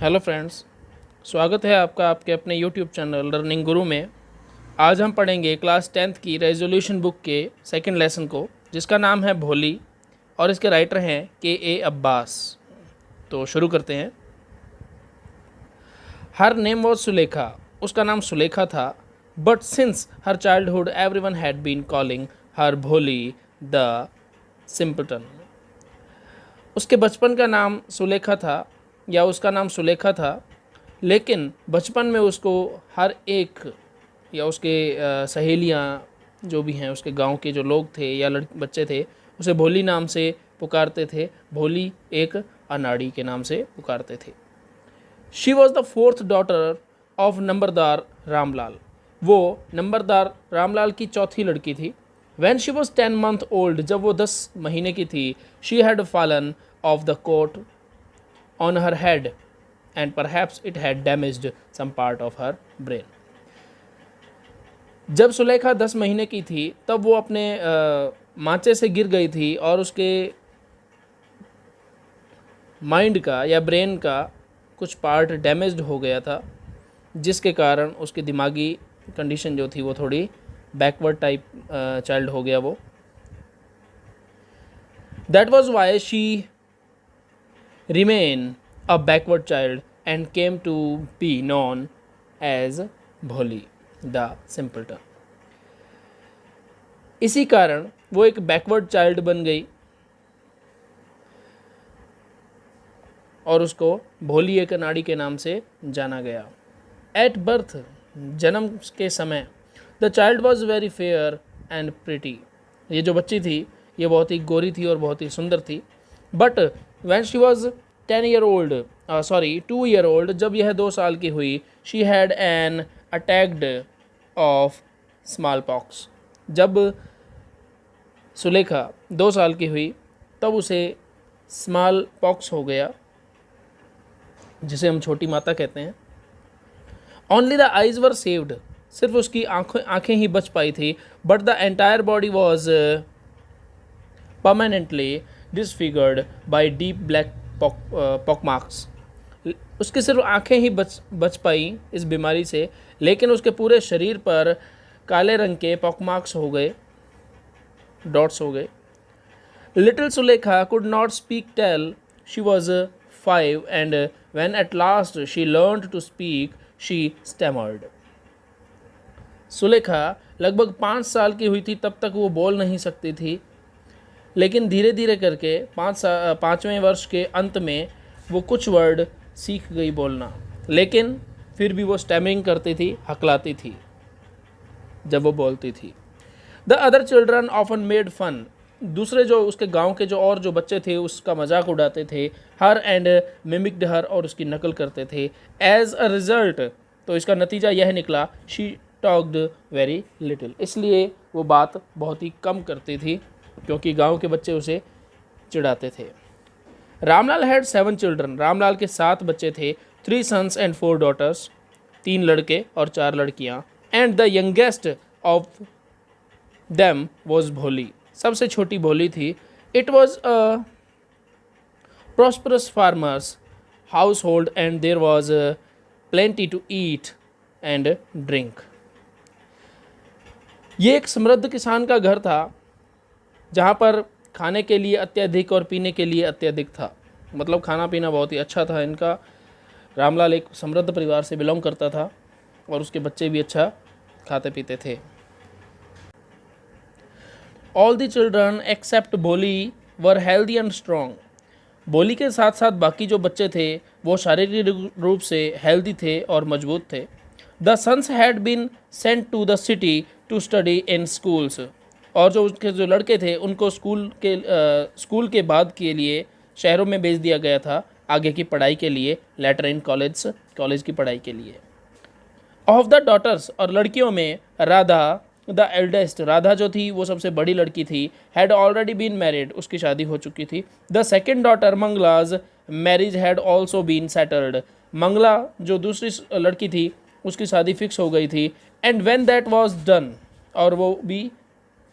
Hello friends, स्वागत है आपका आपके अपने यूट्यूब चैनल लर्निंग गुरु में। आज हम पढ़ेंगे क्लास 10th की रेजोल्यूशन बुक के सेकंड लेसन को, जिसका नाम है भोली और इसके राइटर हैं के अब्बास। तो शुरू करते हैं। हर नेम वॉज सुलेखा, उसका नाम सुलेखा था। But since her childhood everyone had been calling her Bholi the सिंपटन। उसके बचपन का नाम सुलेखा था या उसका नाम सुलेखा था, लेकिन बचपन में उसको हर एक या उसके सहेलियां जो भी हैं, उसके गांव के जो लोग थे या बच्चे थे, उसे भोली नाम से पुकारते थे। भोली एक अनाड़ी के नाम से पुकारते थे। She was the fourth daughter of numberdar Ramlal. वो नंबरदार रामलाल की चौथी लड़की थी। When she was 10 month old, जब वो 10 महीने की थी, she had fallen off the coat on her head and perhaps it had damaged some part of her brain. जब सुलेखा 10 महीने की थी तब वो अपने माचे से गिर गई थी और उसके माइंड का या ब्रेन का कुछ पार्ट डैमेज्ड हो गया था, जिसके कारण उसकी दिमागी कंडीशन जो थी वो थोड़ी बैकवर्ड टाइप चाइल्ड हो गया वो। That was why she remain a backward child and came to be known as Bholi the simpleton. इसी कारण वो एक बैकवर्ड चाइल्ड बन गई और उसको भोली एक अनाड़ी के नाम से जाना गया। एट बर्थ, जन्म के समय, the child was very fair and pretty. ये जो बच्ची थी ये बहुत ही गोरी थी और बहुत ही सुंदर थी। But when she was 2 year old, जब यह 2 साल की हुई, she had an attacked of small pox. जब सुलेखा 2 साल की हुई तब उसे स्मॉल पॉक्स हो गया, जिसे हम छोटी माता कहते हैं। Only the eyes were saved, सिर्फ उसकी आंखें ही बच पाई थी। But the entire body was permanently disfigured by deep black pock marks. उसकी सिर्फ आंखें ही बच पाई इस बीमारी से, लेकिन उसके पूरे शरीर पर काले रंग के पॉक मार्क्स हो गए, डॉट्स हो गए। Little Sulekha could not speak till she was 5 and when at last she learned to speak she stammered. Sulekha लगभग 5 साल की हुई थी तब तक वो बोल नहीं सकती थी, लेकिन धीरे धीरे करके 5वें वर्ष के अंत में वो कुछ वर्ड सीख गई बोलना, लेकिन फिर भी वो स्टैमरिंग करती थी, हकलाती थी जब वो बोलती थी। The other children often made fun, दूसरे जो उसके गांव के जो बच्चे थे उसका मजाक उड़ाते थे। हर एंड मिमिक्ड हर, और उसकी नकल करते थे। एज अ रिजल्ट, तो इसका नतीजा यह निकला, शी टॉक्ड वेरी लिटिल, इसलिए वो बात बहुत ही कम करती थी क्योंकि गांव के बच्चे उसे चिढ़ाते थे। रामलाल हैड 7 चिल्ड्रन, रामलाल के 7 बच्चे थे। 3 सन्स एंड 4 डॉटर्स, 3 लड़के और 4 लड़कियां। And the youngest of them was भोली, सबसे छोटी भोली थी। It was a prosperous farmers household and there was plenty to eat and drink. ये एक समृद्ध किसान का घर था जहाँ पर खाने के लिए अत्यधिक और पीने के लिए अत्यधिक था। मतलब खाना पीना बहुत ही अच्छा था इनका। रामलाल एक समृद्ध परिवार से बिलोंग करता था और उसके बच्चे भी अच्छा खाते पीते थे। All the children except भोली were healthy and strong. भोली के साथ साथ बाकी जो बच्चे थे वो शारीरिक रूप से हेल्दी थे और मजबूत थे। The sons had been sent to the city to study in schools, और जो उसके जो लड़के थे उनको स्कूल के बाद के लिए शहरों में भेज दिया गया था आगे की पढ़ाई के लिए, लेटर इन कॉलेज की पढ़ाई के लिए। ऑफ द डॉटर्स, और लड़कियों में राधा द एल्डेस्ट, राधा जो थी वो सबसे बड़ी लड़की थी, हैड ऑलरेडी बीन मैरिड, उसकी शादी हो चुकी थी। The second daughter Mangala's marriage had also been settled, Mangala जो दूसरी लड़की थी उसकी शादी फिक्स हो गई थी। And when that was done, और वो भी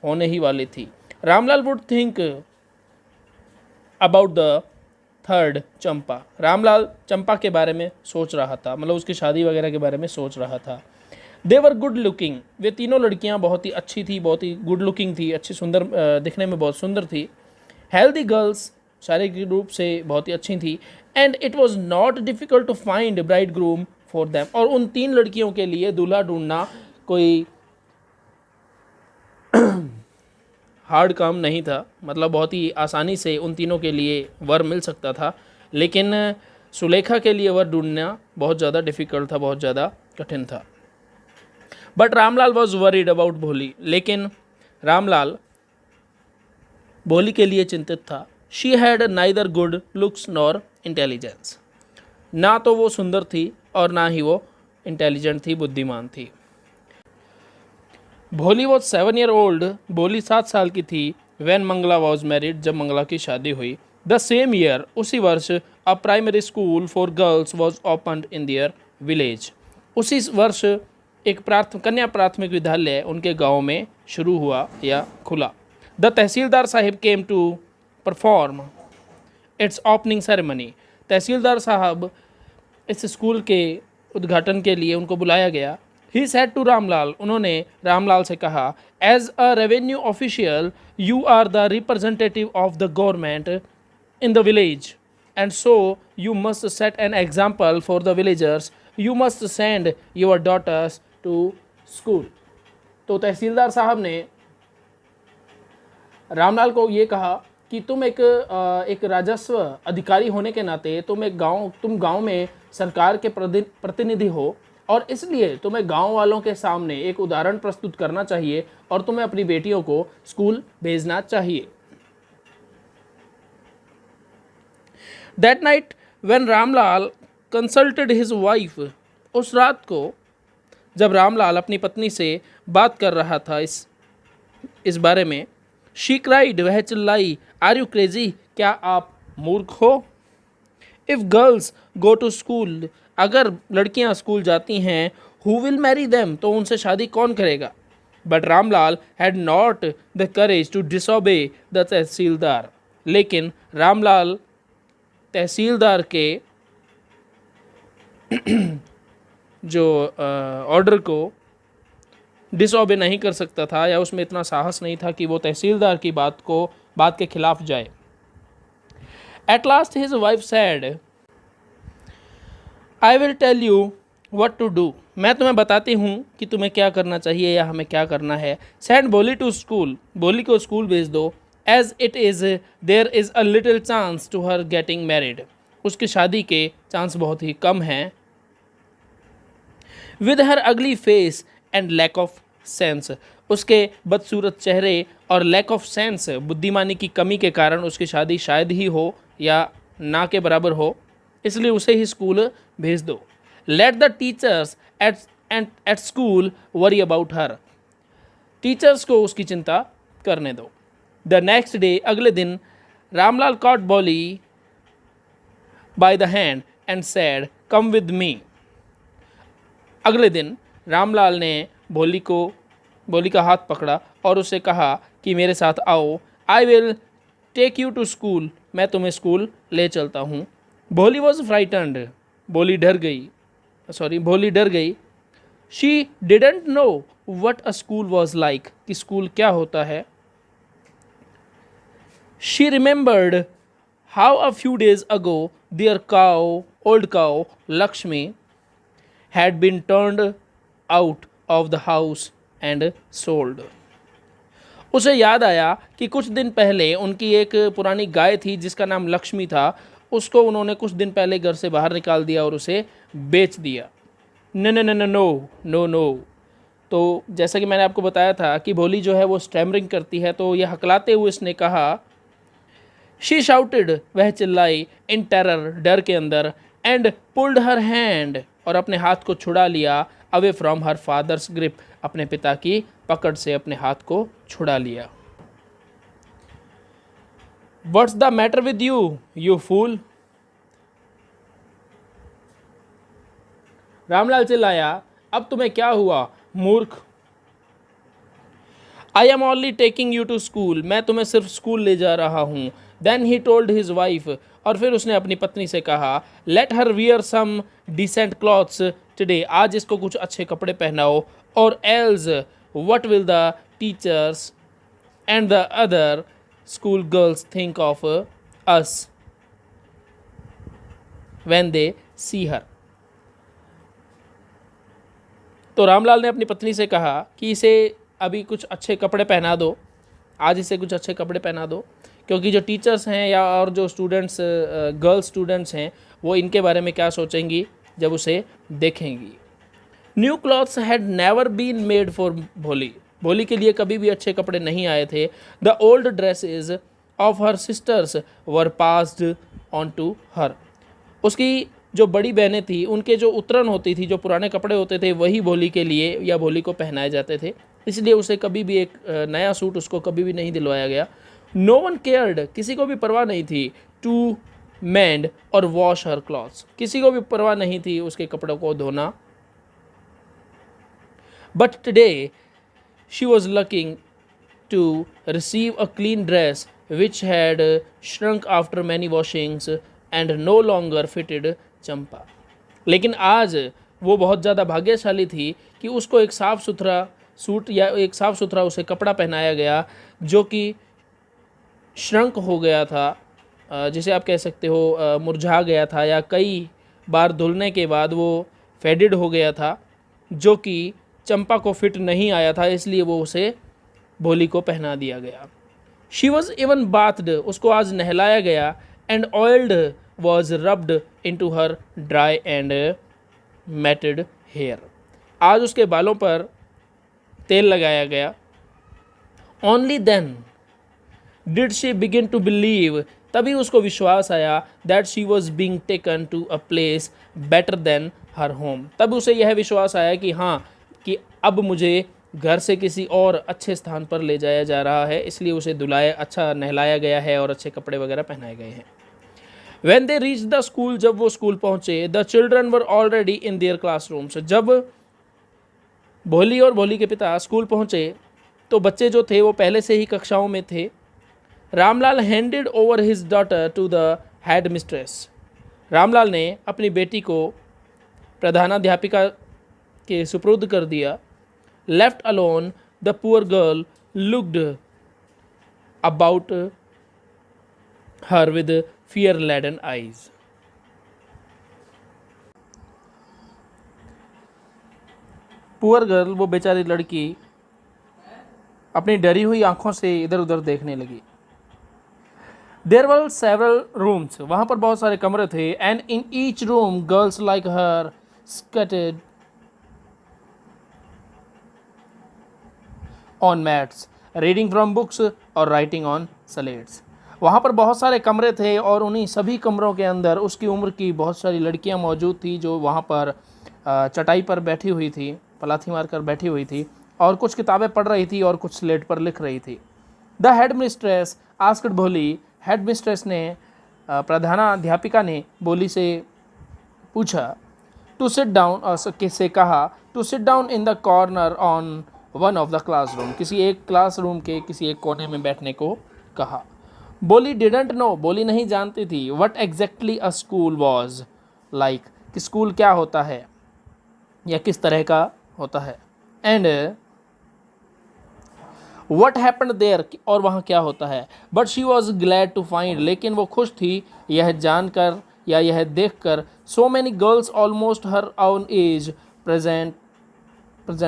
होने ही वाली थी। Ramlal would think about the third Champa. Ramlal Champa के बारे में सोच रहा था, मतलब उसकी शादी वगैरह के बारे में सोच रहा था। दे वर गुड लुकिंग, वे तीनों लड़कियां बहुत ही अच्छी थी, बहुत ही गुड लुकिंग थी, अच्छी सुंदर, दिखने में बहुत सुंदर थी। हेल्दी गर्ल्स, शारीरिक रूप से बहुत ही अच्छी थी। And it was not difficult to find bridegroom for them, और उन तीन लड़कियों के लिए दूल्हा ढूंढना कोई हार्ड काम नहीं था, मतलब बहुत ही आसानी से उन तीनों के लिए वर मिल सकता था। लेकिन सुलेखा के लिए वर ढूंढना बहुत ज़्यादा डिफ़िकल्ट था, बहुत ज़्यादा कठिन था। But Ramlal was worried about भोली, लेकिन रामलाल भोली के लिए चिंतित था। She had neither good looks nor intelligence, ना तो वो सुंदर थी और ना ही वो इंटेलिजेंट थी, बुद्धिमान थी। भोली वॉज 7 year old, भोली 7 साल की थी। वैन मंगला वॉज मैरिड, जब मंगला की शादी हुई। द सेम ईयर, उसी वर्ष, a primary school for girls was opened in their village, उसी वर्ष एक कन्या प्राथमिक विद्यालय उनके गांव में शुरू हुआ या खुला। The tehsildar sahib came to perform its opening ceremony, tehsildar साहब इस स्कूल के उद्घाटन के लिए उनको बुलाया गया। ही सेड टू रामलाल, उन्होंने रामलाल से कहा, as a revenue official you are the representative of the government in the village and so you must set an example for the villagers, you must send your daughters to school. तो तहसीलदार साहब ने रामलाल को ये कहा कि तुम एक राजस्व अधिकारी होने के नाते तुम गांव में सरकार के प्रतिनिधि हो, और इसलिए तुम्हें गांव वालों के सामने एक उदाहरण प्रस्तुत करना चाहिए और तुम्हें अपनी बेटियों को स्कूल भेजना चाहिए। That night when Ramlal consulted his wife, उस रात को जब रामलाल अपनी पत्नी से बात कर रहा था इस बारे में, शी क्राइड, वह चिल्लाई, आर यू क्रेजी, क्या आप मूर्ख हो? If girls go to school, अगर लड़कियां स्कूल जाती हैं, हु विल मैरी देम, तो उनसे शादी कौन करेगा? But Ramlal had not the courage to disobey the tehsildar, लेकिन रामलाल तहसीलदार के जो ऑर्डर को डिसओबे नहीं कर सकता था, या उसमें इतना साहस नहीं था कि वो तहसीलदार की बात के खिलाफ जाए। At last his wife said, I will tell you what to do, मैं तुम्हें बताती हूँ कि तुम्हें क्या करना चाहिए या हमें क्या करना है। सेंड बोली टू स्कूल, बोली को स्कूल भेज दो। As it is there is a little chance to her getting married, उसकी शादी के चांस बहुत ही कम हैं। With her ugly face and lack of sense, उसके बदसूरत चेहरे और लैक ऑफ सेंस, बुद्धिमानी की कमी के कारण उसकी शादी शायद ही हो या ना के बराबर हो, इसलिए उसे ही स्कूल भेज दो। Let the teachers at school worry about her, teachers को उसकी चिंता करने दो। द नेक्स्ट डे, अगले दिन, रामलाल कॉट बोली by the hand and sad, come with me, अगले दिन रामलाल ने भोली का हाथ पकड़ा और उसे कहा कि मेरे साथ आओ। I will take you to school, मैं तुम्हें स्कूल ले चलता हूँ। भोली वॉज फ्राइटन्ड, भोली डर गई। She didn't know what a school was like, कि स्कूल क्या होता है। She remembered how a few days ago their old cow Lakshmi had been turned out of the house and sold. उसे याद आया कि कुछ दिन पहले उनकी एक पुरानी गाय थी जिसका नाम लक्ष्मी था, उसको उन्होंने कुछ दिन पहले घर से बाहर निकाल दिया और उसे बेच दिया। नो। तो जैसा कि मैंने आपको बताया था कि भोली जो है वो स्टैमरिंग करती है, तो ये हकलाते हुए इसने कहा, शी शाउटेड, वह चिल्लाई, इन टेरर, डर के अंदर, एंड पुल्ड हर हैंड, और अपने हाथ को छुड़ा लिया, away from her father's grip, अपने पिता की पकड़ से अपने हाथ को छुड़ा लिया। What's the matter with you fool, Ramlal चिल्लाया, अब तुम्हें क्या हुआ मूर्ख। I am only taking you to school, मैं तुम्हें सिर्फ स्कूल ले जा रहा हूँ। Then he told his wife, और फिर उसने अपनी पत्नी से कहा, let her wear some decent clothes today, आज इसको कुछ अच्छे कपड़े पहनाओ, और else what will the teachers and the other school girls think of us when they सी हर। तो रामलाल ने अपनी पत्नी से कहा कि इसे अभी कुछ अच्छे कपड़े पहना दो, आज इसे कुछ अच्छे कपड़े पहना दो, क्योंकि जो टीचर्स हैं या और जो स्टूडेंट्स गर्ल्स स्टूडेंट्स हैं वो इनके बारे में क्या सोचेंगी जब उसे देखेंगी। New clothes had never been made for Bholi, Bholi के लिए कभी भी अच्छे कपड़े नहीं आए थे। The old dresses of her sisters were passed on to her, उसकी जो बड़ी बहनें थी उनके जो उत्तरण होती थी, जो पुराने कपड़े होते थे वही भोली के लिए या भोली को पहनाए जाते थे, इसलिए उसे कभी भी एक नया सूट उसको कभी भी नहीं दिलवाया गया। नो वन केयर्ड, किसी को भी परवाह नहीं थी, टू मेंड और वॉश हर क्लॉथ्स, किसी को भी परवाह नहीं थी उसके कपड़ों को धोना। But today she was looking to receive a clean dress which had shrunk after many washings and no longer fitted Champa, लेकिन आज वो बहुत ज़्यादा भाग्यशाली थी कि उसको एक साफ़ सुथरा सूट या एक साफ़ सुथरा उसे कपड़ा पहनाया गया जो कि श्रंक हो गया था, जिसे आप कह सकते हो मुरझा गया था या कई बार धुलने के बाद वो फेडेड हो गया था, जो कि चंपा को फिट नहीं आया था, इसलिए वो उसे भोली को पहना दिया गया। शी वॉज इवन बाथड, उसको आज नहलाया गया, and oiled was rubbed into her dry and matted hair, आज उसके बालों पर तेल लगाया गया। Only then did she begin to believe, तभी उसको विश्वास आया, that she was being taken to a place better than her home, तब उसे यह विश्वास आया कि हाँ, कि अब मुझे घर से किसी और अच्छे स्थान पर ले जाया जा रहा है, इसलिए उसे धुलाया, अच्छा नहलाया गया है और अच्छे कपड़े वगैरह पहनाए गए हैं। When they reached the school, जब वो स्कूल पहुँचे, the children were already in their classrooms, जब भोली और भोली के पिता स्कूल पहुँचे तो बच्चे जो थे वो पहले से ही कक्षाओं में थे। Ramlal handed over his daughter to the headmistress, Ramlal ने अपनी बेटी को प्रधानाध्यापिका के सुपुर्द कर दिया। Left alone the poor girl looked about her with fear laden eyes, poor girl, वो बेचारी लड़की अपनी डरी हुई आंखों से इधर उधर देखने लगी। देयर वर सेवरल रूम्स, वहाँ पर बहुत सारे कमरे थे, and in each room girls like her scattered on mats reading from books और राइटिंग ऑन स्लेट्स, वहाँ पर बहुत सारे कमरे थे और उन्हीं सभी कमरों के अंदर उसकी उम्र की बहुत सारी लड़कियाँ मौजूद थी जो वहाँ पर चटाई पर बैठी हुई थी, पलाथी मारकर बैठी हुई थी और कुछ किताबें पढ़ रही थी और कुछ स्लेट पर लिख रही थी। द हेड मिस्ट्रेस आस्क्ड भोली, हेड मिस्ट्रेस ने प्रधानाध्यापिका ने भोली से पूछा, टू सिट डाउन, से कहा to sit down in the corner on one of the classroom, किसी एक क्लासरूम के किसी एक कोने में बैठने को कहा। बोली डिडंट नो, बोली नहीं जानती थी, what exactly a school was like, कि स्कूल क्या होता है या किस तरह का होता है, एंड व्हाट हैपेंड देयर, और वहाँ क्या होता है। But she was glad to find, लेकिन वो खुश थी यह जानकर या यह देखकर, so many girls almost her own age present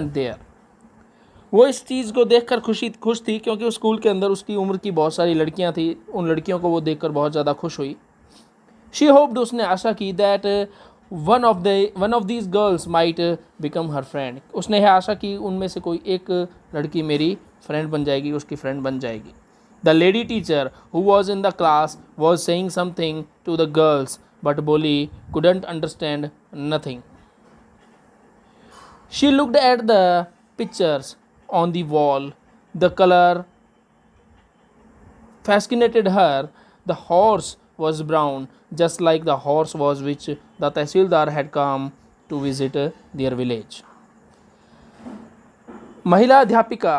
there, वो इस चीज़ को देखकर खुश थी क्योंकि उस स्कूल के अंदर उसकी उम्र की बहुत सारी लड़कियां थी, उन लड़कियों को वो देखकर बहुत ज़्यादा खुश हुई। शी होप्ड, उसने आशा की, that one of these girls might become her friend, उसने यह आशा की उनमें से कोई एक लड़की मेरी फ्रेंड बन जाएगी, उसकी फ्रेंड बन जाएगी। The lady teacher who was in the class was saying something to the girls but Bholi couldn't understand nothing. She looked at the pictures on the wall, the color fascinated her, the horse was brown just like the horse was which the Tehsildar had come to visit their village. महिला अध्यापिका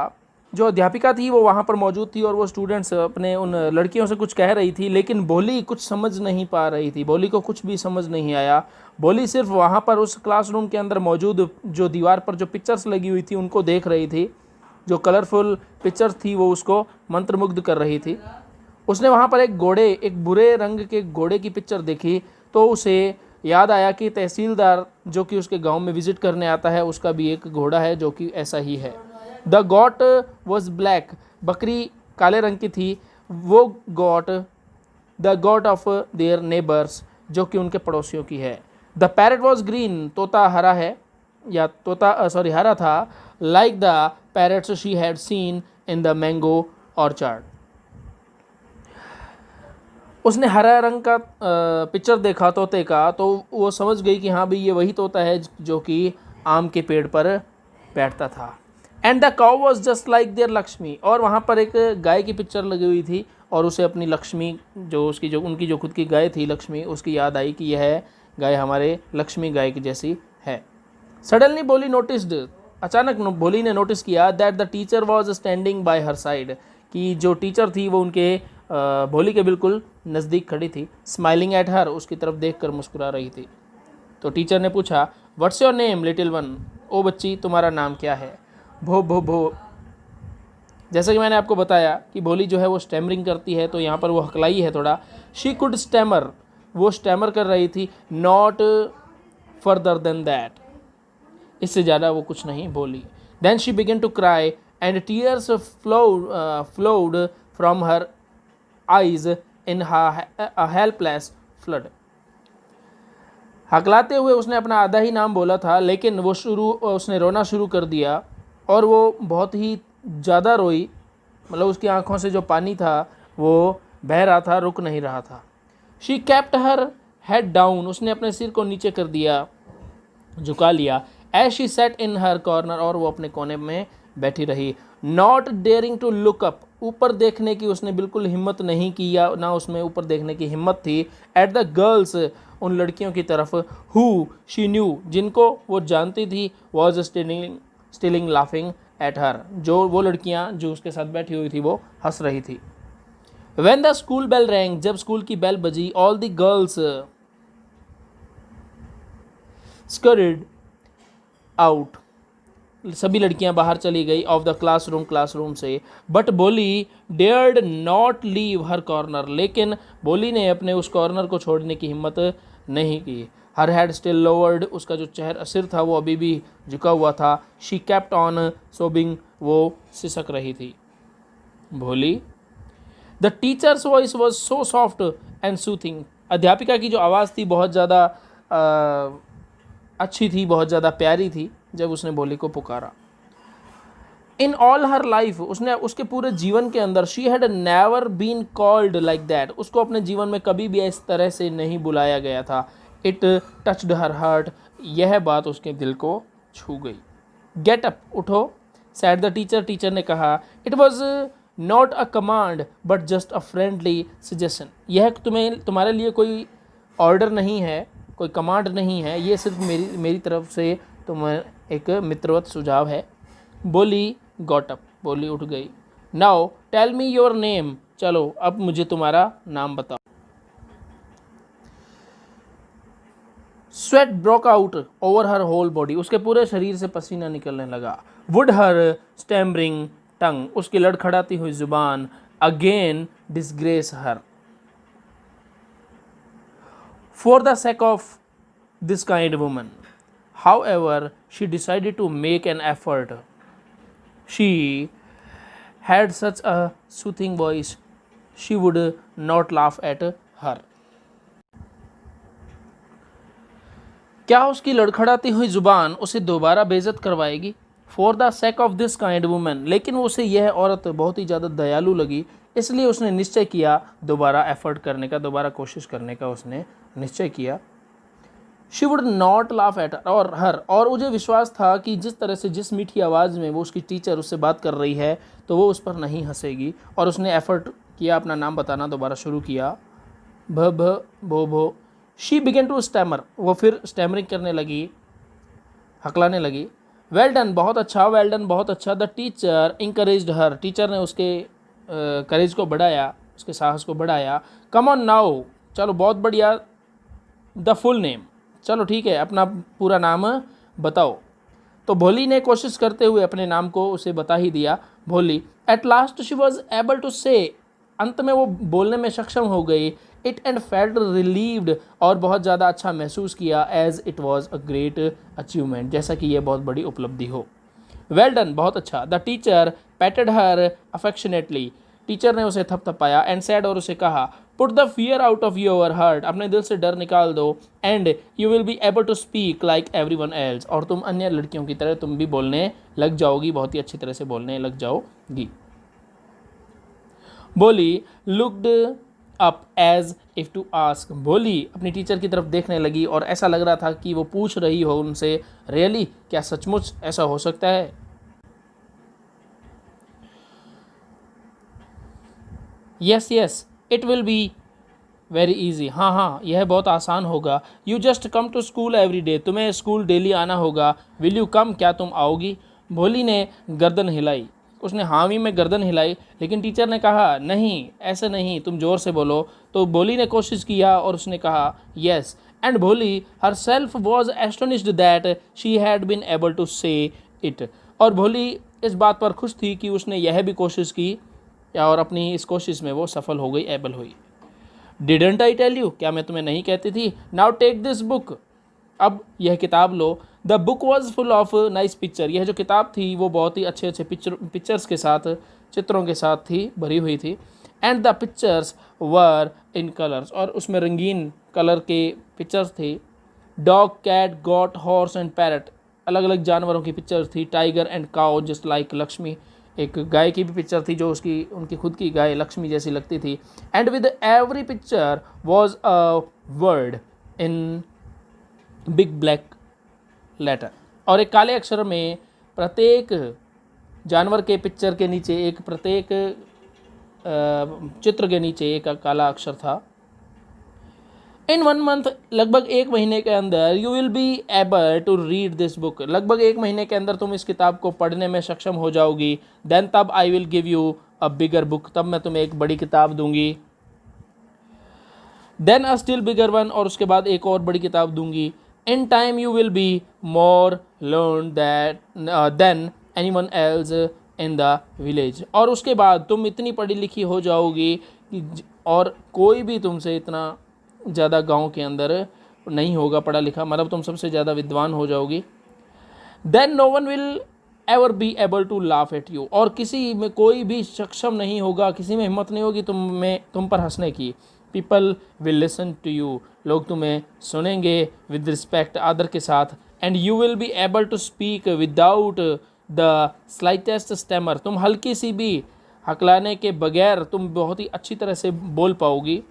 जो अध्यापिका थी वो वहाँ पर मौजूद थी और वो स्टूडेंट्स अपने उन लड़कियों से कुछ कह रही थी, लेकिन भोली कुछ समझ नहीं पा रही थी। भोली को कुछ भी समझ नहीं आया। भोली सिर्फ वहाँ पर उस क्लासरूम के अंदर मौजूद जो दीवार पर जो पिक्चर्स लगी हुई थी उनको देख रही थी। जो कलरफुल पिक्चर्स थी वो उसको मंत्रमुग्ध कर रही थी। उसने वहाँ पर एक बुरे रंग के घोड़े की पिक्चर देखी तो उसे याद आया कि तहसीलदार जो कि उसके गांव में विजिट करने आता है उसका भी एक घोड़ा है जो कि ऐसा ही है। द गॉट वॉज ब्लैक, बकरी काले रंग की थी। वो got the got of their neighbours, जो कि उनके पड़ोसियों की है। द पैरट वॉज ग्रीन, तोता हरा है या हरा था। Like the parrots she had seen in the mango orchard. उसने हरा रंग का पिक्चर देखा तोते का तो वो समझ गई कि हाँ भाई ये वही तोता है जो कि आम के पेड़ पर बैठता था। And the cow was just like there Lakshmi, और वहाँ पर एक गाय की पिक्चर लगी हुई थी और उसे अपनी लक्ष्मी उनकी जो खुद की गाय थी लक्ष्मी, उसकी याद आई कि यह गाय हमारे लक्ष्मी गाय की जैसी है। सडनली बोली नोटिस्ड, अचानक बोली ने नोटिस किया that the teacher was standing bye her side, कि जो टीचर थी वो उनके भोली के बिल्कुल नज़दीक खड़ी थी। स्माइलिंग एट हर, उसकी तरफ देखकर मुस्कुरा रही थी। तो टीचर ने पूछा what's your name little one, ओ बच्ची तुम्हारा नाम क्या है। भो भो भो, जैसा कि मैंने आपको बताया कि भोली जो है वो स्टैमरिंग करती है, तो यहाँ पर वो हकलाई है थोड़ा। शी कुड स्टैमर, वो स्टैमर कर रही थी। नॉट फर्दर देन दैट, इससे ज़्यादा वो कुछ नहीं बोली। Then she began to cry and tears flowed from her eyes in a helpless flood. हकलाते हुए उसने अपना आधा ही नाम बोला था, लेकिन उसने रोना शुरू कर दिया और वो बहुत ही ज़्यादा रोई। मतलब उसकी आंखों से जो पानी था वो बह रहा था, रुक नहीं रहा था। She kept her head down, उसने अपने सिर को नीचे कर दिया, झुका लिया। As she sat in her corner, और वो अपने कोने में बैठी रही। Not daring to look up, ऊपर देखने की उसने बिल्कुल हिम्मत नहीं की, या ना उसमें ऊपर देखने की हिम्मत थी। एट द गर्ल्स, उन लड़कियों की तरफ। हु शी न्यू, जिनको वो जानती थी। Was Stilling laughing at her, जो वो लड़कियां जो उसके साथ बैठी हुई थी वो हंस रही थी। When the school bell rang, जब स्कूल की बेल बजी, all the girls scurried out, सभी लड़कियां बाहर चली गई। ऑफ द क्लासरूम से। But Bholi dared not leave her corner, लेकिन बोली ने अपने उस कॉर्नर को छोड़ने की हिम्मत नहीं की। हर हेड स्टिल लोवर्ड, उसका जो सिर था वो अभी भी झुका हुआ था। शी केप्ट ऑन सोबिंग, वो सिसक रही थी। भोली। The teachers voice was so soft and soothing, अध्यापिका की जो आवाज़ थी बहुत ज़्यादा अच्छी थी, बहुत ज़्यादा प्यारी थी जब उसने भोली को पुकारा। इन ऑल हर लाइफ, उसने उसके पूरे जीवन के अंदर, she had never been called like that, उसको अपने जीवन में कभी भी इस तरह से नहीं बुलाया गया था। इट टच्ड हर हार्ट, यह बात उसके दिल को छू गई। गेट अप, उठो, सैड द टीचर, टीचर ने कहा। It was not a command but just a friendly suggestion, यह तुम्हारे लिए कोई ऑर्डर नहीं है, कोई कमांड नहीं है, ये सिर्फ मेरी तरफ से तुम्हें एक मित्रवत सुझाव है। बोली गॉट अप, बोली उठ गई। Now tell me your name, चलो अब मुझे तुम्हारा नाम बताओ। Sweat broke out over her whole body, उसके पूरे शरीर से पसीना निकलने लगा। वुड हर स्टैमरिंग टंग, उसकी लड़खड़ाती हुई जुबान again disgrace her. For the sake of this kind woman, however, she decided to make an effort. She had such a soothing voice, she would not laugh at her. क्या उसकी लड़खड़ाती हुई जुबान उसे दोबारा बेइज्जत करवाएगी? For the sake of this kind women, लेकिन उसे यह औरत बहुत ही ज़्यादा दयालु लगी, इसलिए उसने निश्चय किया दोबारा एफर्ट करने का, दोबारा कोशिश करने का उसने निश्चय किया। She would not laugh at और मुझे विश्वास था कि जिस तरह से, जिस मीठी आवाज़ में वो उसकी टीचर उससे बात कर रही है तो वो उस पर नहीं हंसेगी। और उसने एफर्ट किया, अपना नाम बताना दोबारा शुरू किया। भ भ भो भो। शी बिगन टू स्टैमर, वो फिर स्टैमरिंग करने लगी, हकलाने लगी। वेल डन बहुत अच्छा, वेल डन बहुत अच्छा। द टीचर इंकरेज्ड हर, टीचर ने उसके करेज को बढ़ाया, उसके साहस को बढ़ाया। कम ऑन नाउ, चलो बहुत बढ़िया। द फुल नेम, चलो ठीक है अपना पूरा नाम बताओ। तो भोली ने कोशिश करते हुए अपने नाम को उसे बता ही दिया। Bholi at last she was able to say, अंत में वो बोलने में सक्षम हो गई। इट एंड फेल्ट रिलीव्ड, और बहुत ज़्यादा अच्छा महसूस किया। As it was a great achievement, जैसा कि यह बहुत बड़ी उपलब्धि हो। वेल डन बहुत अच्छा। The teacher patted her affectionately, teacher ने उसे थपथपाया। एंड सैड, और उसे कहा put the fear out of your heart, अपने दिल से डर निकाल दो। And you will be able to speak like everyone else, और तुम अन्य लड़कियों की तरह तुम भी बोलने लग जाओगी, बहुत ही अच्छी तरह से बोलने लग जाओगी। Bholi looked up as if to ask, Bholi अपनी टीचर की तरफ देखने लगी और ऐसा लग रहा था कि वो पूछ रही हो उनसे, रियली, क्या सचमुच ऐसा हो सकता है? Yes yes it will be very easy, हाँ हाँ यह बहुत आसान होगा। You just come to school every day, तुम्हें स्कूल डेली आना होगा। विल यू कम, क्या तुम आओगी? भोली ने गर्दन हिलाई, उसने हामी में गर्दन हिलाई, लेकिन टीचर ने कहा नहीं ऐसे नहीं, तुम जोर से बोलो। तो भोली ने कोशिश किया और उसने कहा yes. And Bholi herself was astonished that she had been able to say it, और भोली इस बात पर खुश थी कि उसने यह भी कोशिश की, और अपनी इस कोशिश में वो सफल हो गई, एबल हुई। डिडंट आई टेल यू, क्या मैं तुम्हें नहीं कहती थी? नाउ टेक दिस बुक, अब यह किताब लो। The book was full of nice picture, यह जो किताब थी वो बहुत ही अच्छे अच्छे पिक्चर्स के साथ, चित्रों के साथ थी, भरी हुई थी। And the pictures were in colours, और उसमें रंगीन कलर के पिक्चर्स थे। Dog, cat, goat, horse and parrot, अलग अलग जानवरों की पिक्चर्स थी। Tiger and cow just like Lakshmi, एक गाय की भी पिक्चर थी जो उनकी खुद की गाय लक्ष्मी जैसी लगती थी। And with every picture was a word in big black letter, और एक काले अक्षर में प्रत्येक जानवर के पिक्चर के नीचे एक, प्रत्येक चित्र के नीचे एक काला अक्षर था। इन 1 मंथ, लगभग 1 महीने के अंदर, you will be able to read this book, लगभग 1 महीने के अंदर तुम इस किताब को पढ़ने में सक्षम हो जाओगी। देन, तब I will give you a bigger book, तब मैं तुम्हें एक बड़ी किताब दूंगी। Then a still bigger one, और उसके बाद एक और बड़ी किताब दूंगी। In time you will be more learn that than anyone else in the village, और उसके बाद तुम इतनी पढ़ी लिखी हो जाओगी और कोई भी तुमसे इतना ज़्यादा गांव के अंदर नहीं होगा पढ़ा लिखा, मतलब तुम सबसे ज़्यादा विद्वान हो जाओगी। Then no one will ever be able to laugh at you, और किसी में कोई भी सक्षम नहीं होगा, किसी में हिम्मत नहीं होगी तुम पर हंसने की। People will listen to you, लोग तुम्हें सुनेंगे विद रिस्पेक्ट, आदर के साथ। And you will be able to speak without the slightest stammer, तुम हल्की सी भी हकलाने के बगैर तुम बहुत ही अच्छी तरह से बोल पाओगी।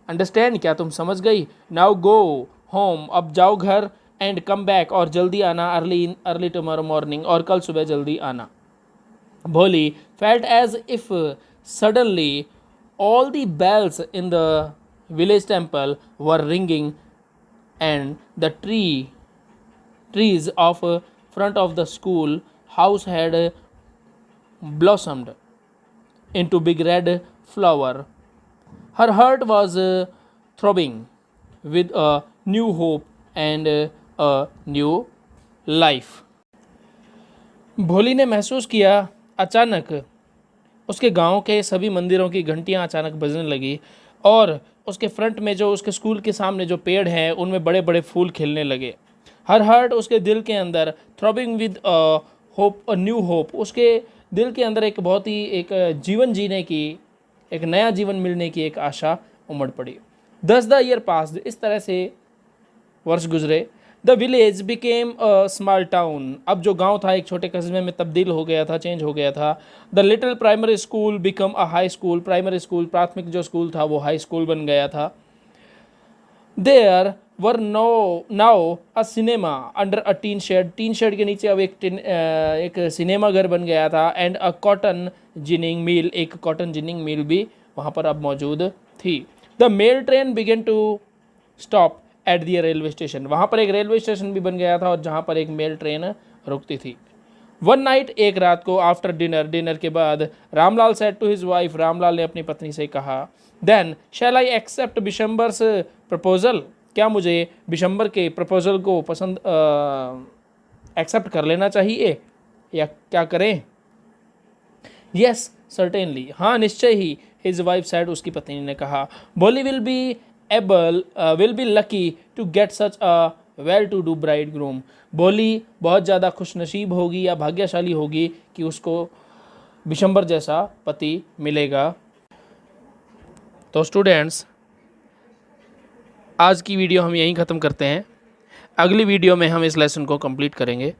अंडरस्टैंड, क्या तुम समझ गई? नाउ गो होम, अब जाओ घर। एंड कम बैक, और जल्दी आना। अर्ली टुमारो मॉर्निंग, और कल सुबह जल्दी आना। Bholi felt as if suddenly all the bells in the village temple were ringing, and the trees of front of the school house had blossomed into big red flower. Her heart was throbbing with a new hope and a new life. भोली ने महसूस किया, अचानक उसके गांव के सभी मंदिरों की घंटियां अचानक बजने लगी, और उसके फ्रंट में जो उसके स्कूल के सामने जो पेड़ हैं उनमें बड़े बड़े फूल खिलने लगे। हर हार्ट, उसके दिल के अंदर, throbbing with hope, a new hope, उसके दिल के अंदर एक बहुत ही एक जीवन जीने की, एक नया जीवन मिलने की एक आशा उमड़ पड़ी। 10 द ईयर पास, इस तरह से वर्ष गुजरे। The village became a small town, अब जो गांव था एक छोटे कस्बे में तब्दील हो गया था, चेंज हो गया था। The little primary school become a high school, primary school, प्राथमिक जो स्कूल था वो हाई स्कूल बन गया था। There were now a cinema under a tin shed के नीचे अब एक सिनेमा घर बन गया था। And a cotton ginning mill, एक कॉटन जिनिंग मिल भी वहाँ पर अब मौजूद थी। The mail train began to stop at the railway station, वहाँ पर एक रेलवे स्टेशन भी बन गया था, और जहाँ पर एक मेल ट्रेन रुकती थी। वन नाइट, एक रात को, आफ्टर डिनर के बाद, Ramlal said to his wife, Ramlal ने अपनी पत्नी से कहा, then shall I accept Bishamber's proposal, क्या मुझे बिशंबर के प्रपोजल को पसंद एक्सेप्ट कर लेना चाहिए या क्या करें? यस सर्टेनली, हाँ निश्चय ही, हिज वाइफ सेड, उसकी पत्नी ने कहा। Bholi will be lucky to get such a well to do bridegroom, Bholi बहुत ज़्यादा खुशनसीब होगी या भाग्यशाली होगी कि उसको बिशंबर जैसा पति मिलेगा। तो स्टूडेंट्स, आज की वीडियो हम यहीं ख़त्म करते हैं। अगली वीडियो में हम इस लेसन को कंप्लीट करेंगे।